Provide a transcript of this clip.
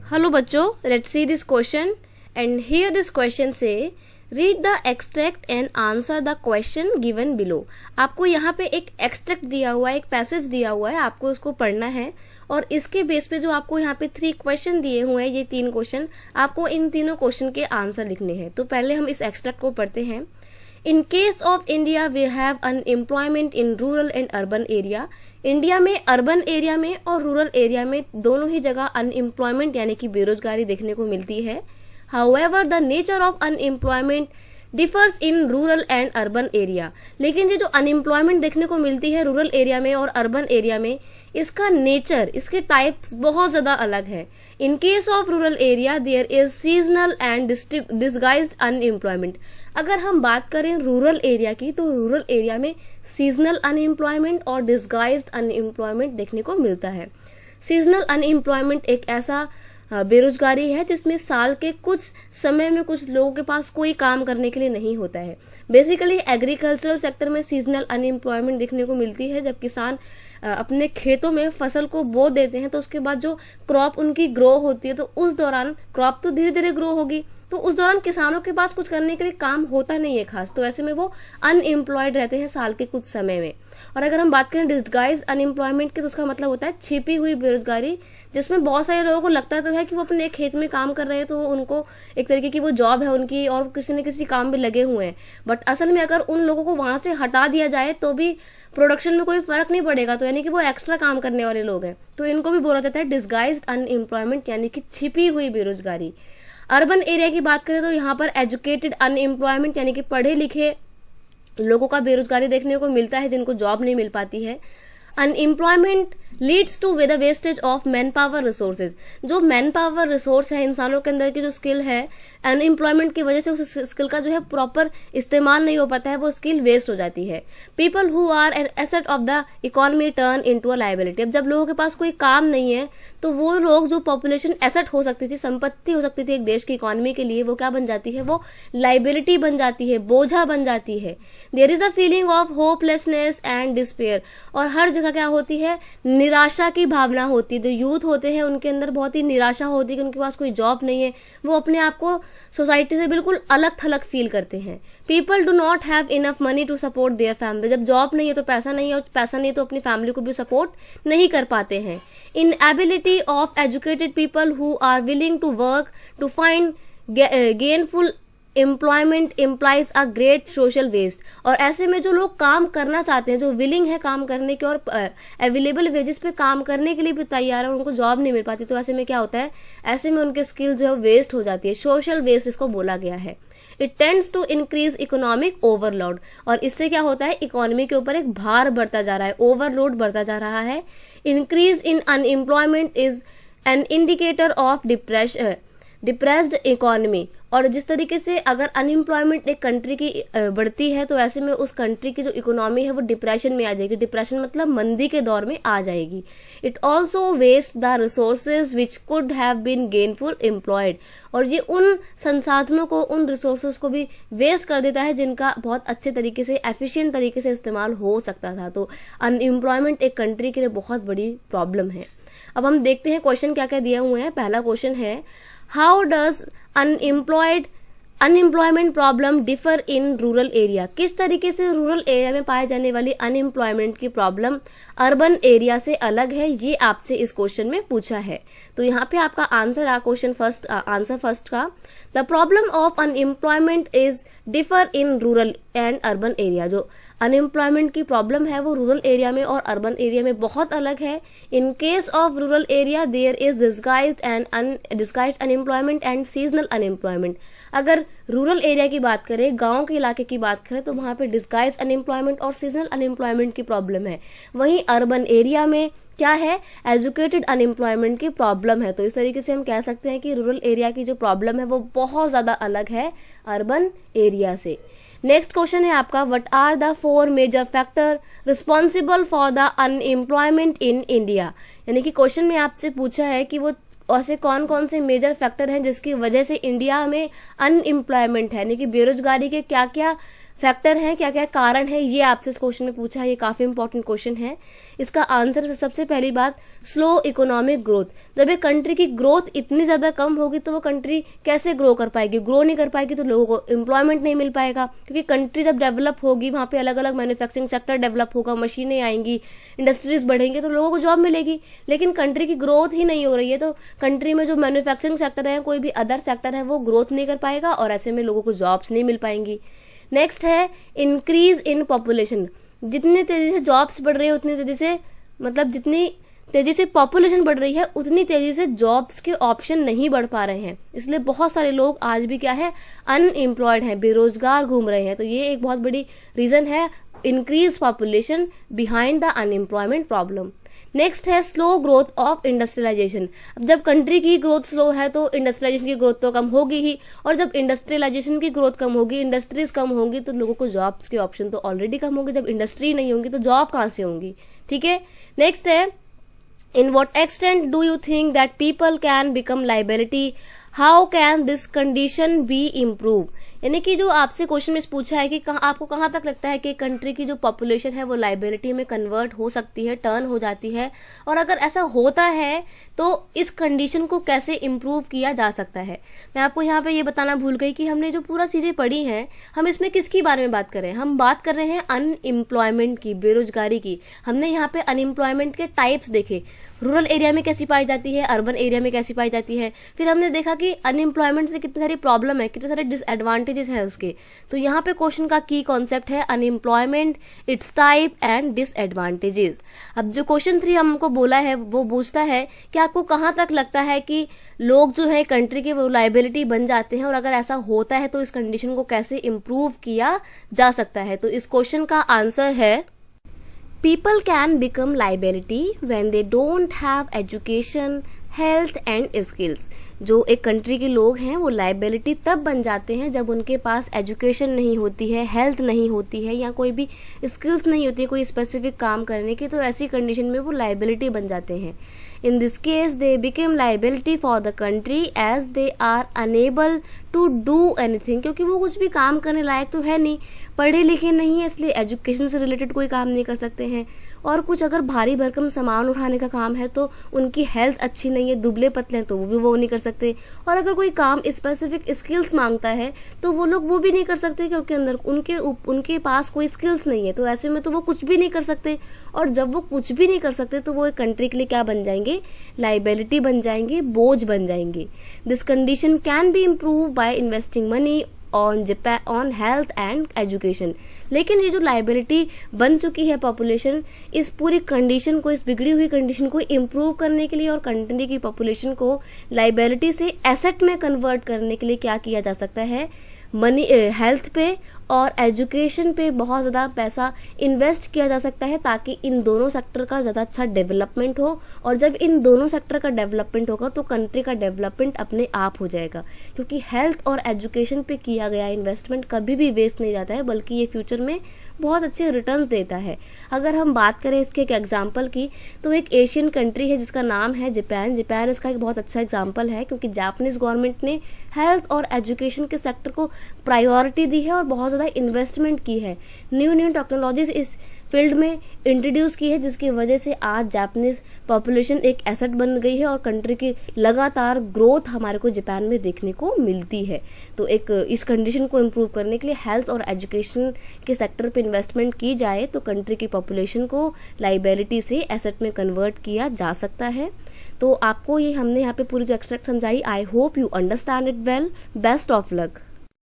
Hello बच्चों, let's see this question and here this question say read the extract and answer the question given below। आपको यहाँ पे एक extract दिया हुआ है, एक पैसेज दिया हुआ है, आपको उसको पढ़ना है और इसके बेस पे जो आपको यहाँ पे 3 क्वेश्चन दिए हुए हैं, ये 3 क्वेश्चन, आपको इन तीनों क्वेश्चन के आंसर लिखने हैं। तो पहले हम इस एक्सट्रैक्ट को पढ़ते हैं। In case of India we have unemployment in rural and urban area. India में अर्बन एरिया में और रूरल एरिया में दोनों ही जगह अनएम्प्लॉयमेंट यानी कि बेरोजगारी देखने को मिलती है। However the nature of unemployment differs in rural and urban area. लेकिन ये जो अनएम्प्लॉयमेंट देखने को मिलती है रूरल एरिया में और अर्बन एरिया में, इसका नेचर, इसके टाइप्स बहुत ज़्यादा अलग है। In case of rural area there is seasonal and disguised unemployment. अगर हम बात करें रूरल एरिया की, तो रूरल एरिया में सीजनल अनएम्प्लॉयमेंट और डिस्गाइज्ड अनएम्प्लॉयमेंट देखने को मिलता है। सीजनल अनएम्प्लॉयमेंट एक ऐसा बेरोजगारी है जिसमें साल के कुछ समय में कुछ लोगों के पास कोई काम करने के लिए नहीं होता है। बेसिकली एग्रीकल्चरल सेक्टर में सीजनल अनएम्प्लॉयमेंट देखने को मिलती है। जब किसान अपने खेतों में फसल को बो देते हैं तो उसके बाद जो क्रॉप उनकी ग्रो होती है, तो उस दौरान क्रॉप तो धीरे धीरे ग्रो होगी, तो उस दौरान किसानों के पास कुछ करने के लिए काम होता नहीं है खास, तो ऐसे में वो अनएम्प्लॉयड रहते हैं साल के कुछ समय में। और अगर हम बात करें डिस्गाइज अनएम्प्लॉयमेंट की, तो उसका मतलब होता है छिपी हुई बेरोजगारी, जिसमें बहुत सारे लोगों को लगता तो है कि वो अपने खेत में काम कर रहे हैं, तो उनको एक तरीके की वो जॉब है उनकी और किसी न किसी काम में लगे हुए हैं, बट असल में अगर उन लोगों को वहां से हटा दिया जाए तो भी प्रोडक्शन में कोई फर्क नहीं पड़ेगा, तो यानी कि वो एक्स्ट्रा काम करने वाले लोग हैं, तो इनको भी बोला जाता है डिस्गाइज्ड अनएम्प्लॉयमेंट यानी कि छिपी हुई बेरोजगारी। अर्बन एरिया की बात करें तो यहाँ पर एजुकेटेड अनएम्प्लॉयमेंट यानी कि पढ़े लिखे लोगों का बेरोजगारी देखने को मिलता है, जिनको जॉब नहीं मिल पाती है। Unemployment leads to with the wastage of manpower resources. जो मैन पावर रिसोर्स है, इंसानों के अंदर की जो स्किल है, अनएम्प्लॉयमेंट की वजह से उस स्किल का जो है प्रॉपर इस्तेमाल नहीं हो पाता है, वो स्किल वेस्ट हो जाती है। People who are an asset of the economy turn into a liability. अब जब लोगों के पास कोई काम नहीं है तो वो लोग, जो पॉपुलेशन एसेट हो सकती थी, संपत्ति हो सकती थी एक देश की इकोनॉमी के लिए, वो क्या बन जाती है, वो लायबिलिटी बन जाती है, बोझा बन जाती है। There is a feeling of hopelessness and despair. और हर जगह क्या होती है, निराशा की भावना होती है। जो यूथ होते हैं उनके अंदर बहुत ही निराशा होती है कि उनके पास कोई जॉब नहीं है, वो अपने आप को सोसाइटी से बिल्कुल अलग थलग फील करते हैं। People do not have enough money to support their family. जब जॉब नहीं है तो पैसा नहीं है, और पैसा नहीं है तो अपनी फैमिली को भी सपोर्ट नहीं कर पाते हैं। Inability of educated people who are willing to work to find gainful employment implies a great social waste. और ऐसे में जो लोग काम करना चाहते हैं, जो विलिंग है काम करने के और अवेलेबल वेजेस पे काम करने के लिए भी तैयार है, और उनको जॉब नहीं मिल पाती, तो ऐसे में क्या होता है, ऐसे में उनके स्किल जो है वेस्ट हो जाती है। सोशल वेस्ट इसको बोला गया है। It tends to increase economic overload. और इससे क्या होता है, इकोनॉमी के ऊपर एक भार बढ़ता जा रहा है, ओवरलोड बढ़ता जा रहा है। Increase in unemployment is an indicator of depressed economy. और जिस तरीके से अगर अनएम्प्लॉयमेंट एक कंट्री की बढ़ती है, तो ऐसे में उस कंट्री की जो इकोनॉमी है वो डिप्रेशन में आ जाएगी। डिप्रेशन मतलब मंदी के दौर में आ जाएगी। It also waste the resources which could have been gainful employed. और ये उन संसाधनों को, उन रिसोर्सेज को भी वेस्ट कर देता है जिनका बहुत अच्छे तरीके से, एफिशिएंट तरीके से इस्तेमाल हो सकता था। तो अनएम्प्लॉयमेंट एक कंट्री के लिए बहुत बड़ी प्रॉब्लम है। अब हम देखते हैं क्वेश्चन क्या क्या दिए हुए हैं। पहला क्वेश्चन है, how does unemployment problem differ in rural area. किस तरीके से रूरल एरिया में पाए जाने वाली अनएम्प्लॉयमेंट की प्रॉब्लम अर्बन एरिया से अलग है, ये आपसे इस क्वेश्चन में पूछा है। तो यहाँ पे आपका आंसर आंसर फर्स्ट का, the problem of unemployment is differ in rural and urban area. जो अनएम्प्लॉयमेंट की प्रॉब्लम है वो रूरल एरिया में और अर्बन एरिया में बहुत अलग है। In case of rural area there is disguised unemployment and seasonal unemployment. अगर रूरल एरिया की बात करें, गांव के इलाके की बात करें, तो वहाँ पे डिस्गाइज्ड अनएम्प्लॉयमेंट और सीजनल अनएम्प्लॉयमेंट की प्रॉब्लम है। वहीं अर्बन एरिया में क्या है, एजुकेटेड अनएम्प्लॉयमेंट की प्रॉब्लम है। तो इस तरीके से हम कह सकते हैं कि रूरल एरिया की जो प्रॉब्लम है वो बहुत ज़्यादा अलग है अर्बन एरिया से। नेक्स्ट क्वेश्चन है आपका, what are the 4 major factor responsible for the unemployment in India. यानी कि क्वेश्चन में आपसे पूछा है कि वो ऐसे कौन कौन से मेजर फैक्टर हैं जिसकी वजह से इंडिया में अनएम्प्लॉयमेंट है, यानी कि बेरोजगारी के क्या क्या फैक्टर हैं, क्या क्या कारण है, ये आपसे इस क्वेश्चन में पूछा है। ये काफ़ी इंपॉर्टेंट क्वेश्चन है। इसका आंसर सबसे पहली बात, स्लो इकोनॉमिक ग्रोथ। जब एक कंट्री की ग्रोथ इतनी ज़्यादा कम होगी तो वो कंट्री कैसे ग्रो कर पाएगी? ग्रो नहीं कर पाएगी तो लोगों को एम्प्लॉयमेंट नहीं मिल पाएगा, क्योंकि कंट्री जब डेवलप होगी वहाँ पे अलग अलग मैन्युफैक्चरिंग सेक्टर डेवलप होगा, मशीनें आएंगी, इंडस्ट्रीज बढ़ेंगी तो लोगों को जॉब मिलेगी। लेकिन कंट्री की ग्रोथ ही नहीं हो रही है तो कंट्री में जो मैन्युफैक्चरिंग सेक्टर है, कोई भी अदर सेक्टर है, वो ग्रोथ नहीं कर पाएगा और ऐसे में लोगों को जॉब्स नहीं मिल पाएंगी। नेक्स्ट है इंक्रीज इन पॉपुलेशन। जितनी तेजी से जॉब्स बढ़ रही है उतनी तेजी से, मतलब जितनी तेजी से पॉपुलेशन बढ़ रही है उतनी तेजी से जॉब्स के ऑप्शन नहीं बढ़ पा रहे हैं, इसलिए बहुत सारे लोग आज भी क्या है, अनएम्प्लॉयड हैं, बेरोजगार घूम रहे हैं। तो ये एक बहुत बड़ी रीजन है, increase population behind the unemployment problem. Next है स्लो ग्रोथ ऑफ इंडस्ट्रियलाइजेशन। अब जब कंट्री की ग्रोथ स्लो है तो इंडस्ट्रियलाइजेशन की ग्रोथ तो कम होगी ही, और जब इंडस्ट्रियलाइजेशन की ग्रोथ कम होगी, इंडस्ट्रीज कम होंगी तो लोगों को जॉब्स के ऑप्शन तो ऑलरेडी कम होंगे। जब इंडस्ट्री नहीं होंगी तो जॉब कहाँ से होंगी? ठीक है। नेक्स्ट है, in what extent do you think that people can become liability, how can this condition B improve. यानी कि जो आपसे क्वेश्चन में पूछा है कि आपको कहाँ तक लगता है कि कंट्री की जो पॉपुलेशन है वो लाइबिलिटी में कन्वर्ट हो सकती है, टर्न हो जाती है, और अगर ऐसा होता है तो इस कंडीशन को कैसे इम्प्रूव किया जा सकता है। मैं आपको यहाँ पे ये बताना भूल गई कि हमने जो पूरा चीज़ें पढ़ी हैं, हम इसमें किसकी बारे में बात कर रहे हैं? हम बात कर रहे हैं अनएम्प्लॉयमेंट की, बेरोजगारी की। हमने यहाँ पे अनएम्प्लॉयमेंट के टाइप्स देखे, रूरल एरिया में कैसी पाई जाती है, अर्बन एरिया में कैसी पाई जाती है। फिर हमने देखा कि अनएम्प्लॉयमेंट से कितनी सारी प्रॉब्लम है, कितने सारे डिसएडवांटेजेस हैं उसके। तो यहाँ पे क्वेश्चन का की कॉन्सेप्ट है unemployment, it's type and disadvantages. अब जो क्वेश्चन 3 हमको बोला है वो पूछता है कि आपको कहाँ तक लगता है कि लोग जो है कंट्री के वो लाइबिलिटी बन जाते हैं, और अगर ऐसा होता है तो इस कंडीशन को कैसे इम्प्रूव किया जा सकता है। तो इस क्वेश्चन का आंसर है people can become liability when they don't have education, health and skills। जो एक कंट्री के लोग हैं वो लाइबिलिटी तब बन जाते हैं जब उनके पास एजुकेशन नहीं होती है, हेल्थ नहीं होती है, या कोई भी स्किल्स नहीं होती है कोई स्पेसिफिक काम करने की। तो ऐसी कंडीशन में वो लाइबिलिटी बन जाते हैं। In this case, they became liability for the country as they are unable to do anything। क्योंकि वो कुछ भी काम करने लायक तो है नहीं, पढ़े लिखे नहीं है, इसलिए एजुकेशन से रिलेटेड कोई काम नहीं कर सकते हैं। और कुछ अगर भारी भरकम सामान उठाने का काम है तो उनकी हेल्थ अच्छी नहीं है, दुबले पतले हैं तो वो नहीं कर सकते। और अगर कोई काम स्पेसिफिक स्किल्स मांगता है तो वो लोग वो भी नहीं कर सकते, क्योंकि अंदर उनके पास कोई स्किल्स नहीं है। तो ऐसे में तो वो कुछ भी नहीं कर सकते, और जब वो कुछ भी नहीं कर सकते तो वो एक कंट्री के लिए क्या बन जाएंगे? लाइबिलिटी बन जाएंगे, बोझ बन जाएंगे। This condition can be improve by investing money on health and education. लेकिन ये जो लाइबिलिटी बन चुकी है पॉपुलेशन, इस पूरी कंडीशन को, इस बिगड़ी हुई कंडीशन को इम्प्रूव करने के लिए और कंट्री की पॉपुलेशन को लाइबिलिटी से एसेट में कन्वर्ट करने के लिए क्या किया जा सकता है? मनी, हेल्थ पे और एजुकेशन पे बहुत ज़्यादा पैसा इन्वेस्ट किया जा सकता है, ताकि इन दोनों सेक्टर का ज़्यादा अच्छा डेवलपमेंट हो। और जब इन दोनों सेक्टर का डेवलपमेंट होगा तो कंट्री का डेवलपमेंट अपने आप हो जाएगा, क्योंकि हेल्थ और एजुकेशन पे किया गया इन्वेस्टमेंट कभी भी वेस्ट नहीं जाता है, बल्कि ये फ्यूचर में बहुत अच्छे रिटर्न्स देता है। अगर हम बात करें इसके एक एग्जाम्पल की, तो एक एशियन कंट्री है जिसका नाम है जापान। जापान इसका एक बहुत अच्छा एग्जाम्पल है, क्योंकि जापानीज गवर्नमेंट ने हेल्थ और एजुकेशन के सेक्टर को प्रायोरिटी दी है और बहुत ज़्यादा इन्वेस्टमेंट की है, न्यू टेक्नोलॉजीज इस फील्ड में इंट्रोड्यूस की है, जिसकी वजह से आज जापानीज पॉपुलेशन एक एसेट बन गई है और कंट्री की लगातार ग्रोथ हमारे को जापान में देखने को मिलती है। तो एक इस कंडीशन को इम्प्रूव करने के लिए हेल्थ और एजुकेशन के सेक्टर पे इन्वेस्टमेंट की जाए तो कंट्री की पॉपुलेशन को लाइबिलिटी से एसेट में कन्वर्ट किया जा सकता है। तो आपको ये हमने यहाँ पे पूरी जो एक्सट्रैक्ट समझाई, I hope you understand it well. Best of luck.